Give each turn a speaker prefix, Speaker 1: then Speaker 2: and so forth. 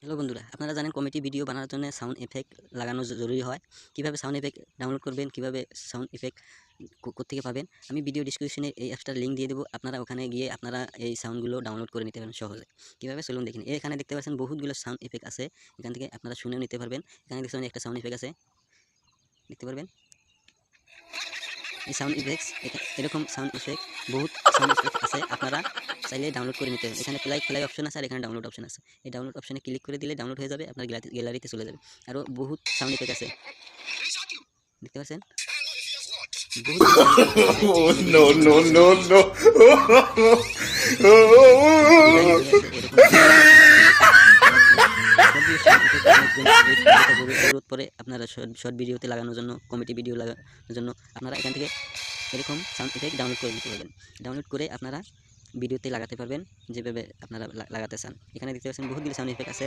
Speaker 1: Hello বন্ধুরা, আপনারা জানেন কমেডি ভিডিও বানানোর জন্য সাউন্ড ইফেক্ট লাগানো জরুরি হয়। কিভাবে সাউন্ড ইফেক্ট ডাউনলোড করবেন, কিভাবে সাউন্ড ইফেক্ট কোত্থেকে পাবেন, আমি ভিডিও ডিসক্রিপশনে এই অ্যাপসটার লিঙ্ক দিয়ে দেবো। আপনারা ওখানে গিয়ে আপনারা এই সাউন্ডগুলো ডাউনলোড করে নিতে পারবেন সহজে। কিভাবে চলুন দেখুন। এখানে দেখতে পাচ্ছেন বহুতগুলো সাউন্ড ইফেক্ট আছে, এখান থেকে আপনারা শুনেও নিতে পারবেন। এখানে দেখতে একটা সাউন্ড ইফেক্ট আছে, দেখতে পারবেন। এই সাউন্ড ইফেক্টস এরকম সাউন্ড ইফেক্ট বহুত সাউন্ড ইফেক্ট আছে, আপনারা চাইলে ডাউনলোড করে নিতে পারেন। এখানে প্লাই অপশন আছে আর এখানে ডাউনলোড অপশন আছে। এই ডাউনলোড অপশনে ক্লিক করে দিলে ডাউনলোড হয়ে যাবে, আপনার গ্যালারিতে চলে যাবে। আরও বহুত সাউন্ড ইফেক্ট আছে, দেখতে পাচ্ছেন বহুত
Speaker 2: Oh, no, no, no, no.
Speaker 1: জরুরত পড়ে আপনারা শর্ট ভিডিওতে লাগানোর জন্য, কমেডি ভিডিও লাগানোর জন্য আপনারা এখান থেকে এরকম সাউন্ড ইফেক্ট ডাউনলোড করে নিতে পারবেন। ডাউনলোড করে আপনারা ভিডিওতে লাগাতে পারবেন যেভাবে আপনারা লাগাতে চান। এখানে দেখতে পাচ্ছেন বহুতগুলো সাউন্ড ইফেক্ট আছে।